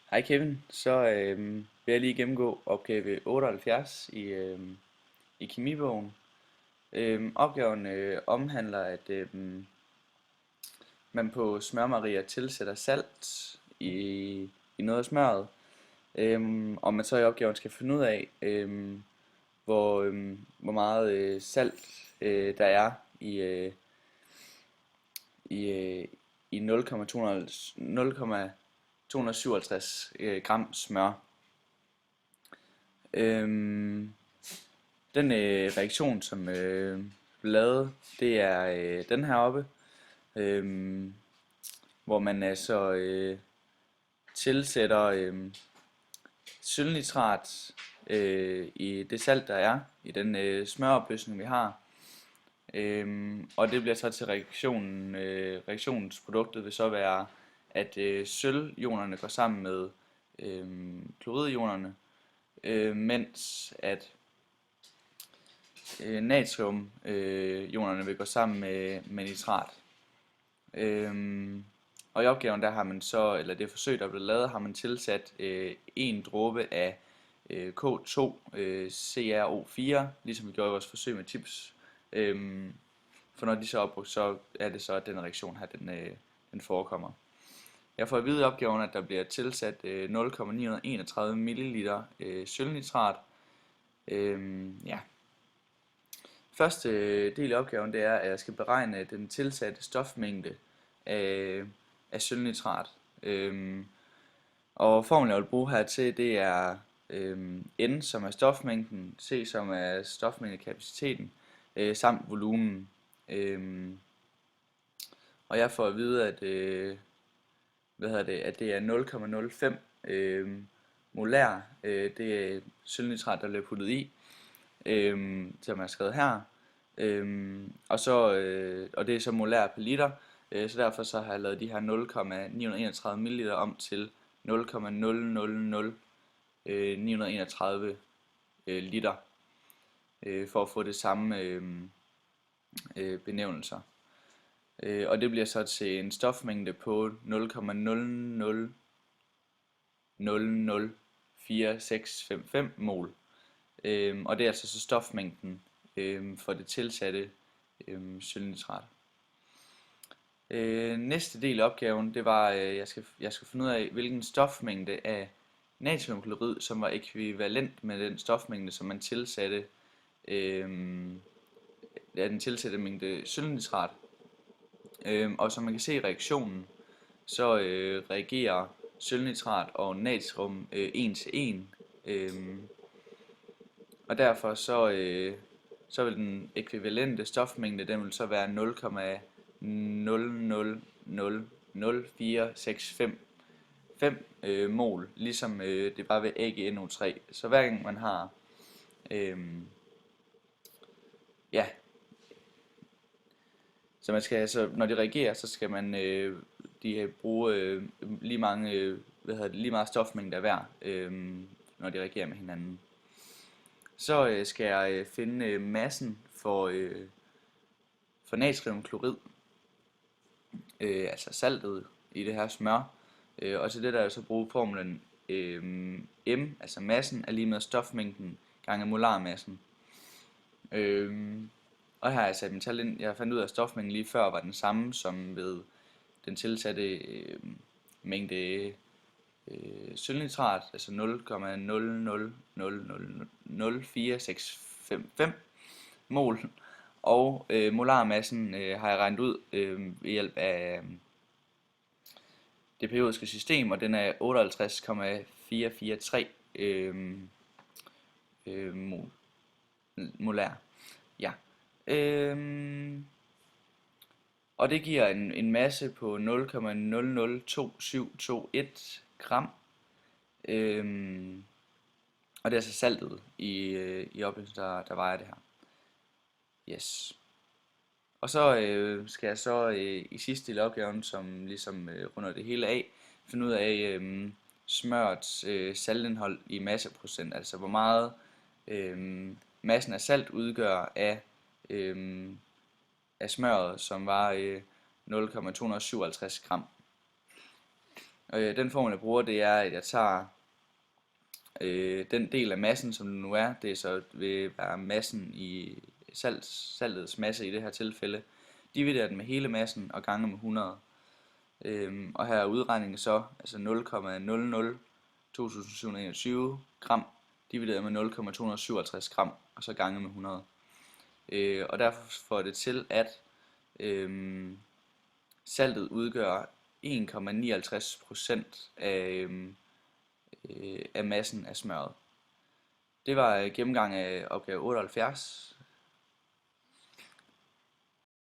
Hej Kevin, så vil jeg lige gennemgå opgave 78 i kemibogen. Opgaven omhandler, at man på smørmarier tilsætter salt i noget af smørret, og man så i opgaven skal finde ud af, hvor meget salt der er i, øh, i 0,257 gram smør. Øhm, den reaktion, som blev lavet, det er den her oppe, øhm, hvor man altså tilsætter sølvnitrat i det salt, der er i den smøropløsning, vi har. Og det bliver så til reaktionen. Reaktionsproduktet vil så være, at sølvionerne går sammen med kloridionerne, mens at natriumionerne vil gå sammen med nitrat. Og i opgaven der har man så, eller det forsøg der blev lavet, har man tilsat en dråbe af K2 CrO4, ligesom vi gjorde i vores forsøg med chips. For når de så er opbrugt, så er det så, at den reaktion her, den forekommer. Jeg får at vide i opgaven, at der bliver tilsat 0,931 ml sølvnitrat. Ja. Første del af opgaven, det er, at jeg skal beregne den tilsatte stofmængde af sølvnitrat. Og formlen, jeg vil bruge her til, det er N, som er stofmængden, C, som er stofmængdekapaciteten, samt volumen. Og jeg får at vide, at at det er 0,05 molær, det er sølvnitrat, der bliver puttet i, som er skrevet her. Og det er så molær per liter, så derfor så har jeg lavet de her 0,931 ml om til 0,000931 liter, for at få det samme benævnelser. Og det bliver så til en stofmængde på 0,00004665 mol. Og det er altså så stofmængden for det tilsatte sølvnitrat. Næste del af opgaven, det var, jeg skal finde ud af, hvilken stofmængde af natriumklorid, som var ekvivalent med den stofmængde, som man tilsatte den tilsatte mængde sølvnitrat. Og som man kan se i reaktionen, så reagerer sølvnitrat og natrium 1 til 1. Og derfor så vil den ekvivalente stofmængde, den vil så være 0,000465 mol, ligesom det bare ved AgNO3. Så hver gang man har så man skal, altså, når de reagerer, så skal man bruge lige meget stofmængde af hver, når de reagerer med hinanden. Så skal jeg finde massen for natriumklorid, altså saltet i det her smør. Og til det der er så bruge formlen M, altså massen, er lige med stofmængden gange molarmassen. Og her har jeg sat metal ind. Jeg fandt ud af, at stofmængden lige før var den samme som ved den tilsatte mængde sølvnitrat, altså 0,00000465 mol. Og molarmassen har jeg regnet ud ved hjælp af det periodiske system, og den er 58,443 molær. Ja. Og det giver en masse på 0,002721 gram. Og det er altså saltet i opløsningen, der vejer det her. Yes. Og så skal jeg så i sidste del af opgaven, som ligesom runder det hele af, finde ud af smørets saltindhold i masseprocent, altså hvor meget massen af salt udgør af smøret, som var 0,257 gram. Den formel jeg bruger, det er, at jeg tager den del af massen, som det nu er, det så vil være massen i saltets masse i det her tilfælde, dividerer den med hele massen og gange med 100. Og her er udregningen så altså 0,002721 gram divideret med 0,257 gram og så gange med 100. Og derfor får det til, at saltet udgør 1,59% af massen af smøret. Det var gennemgang af opgave 78.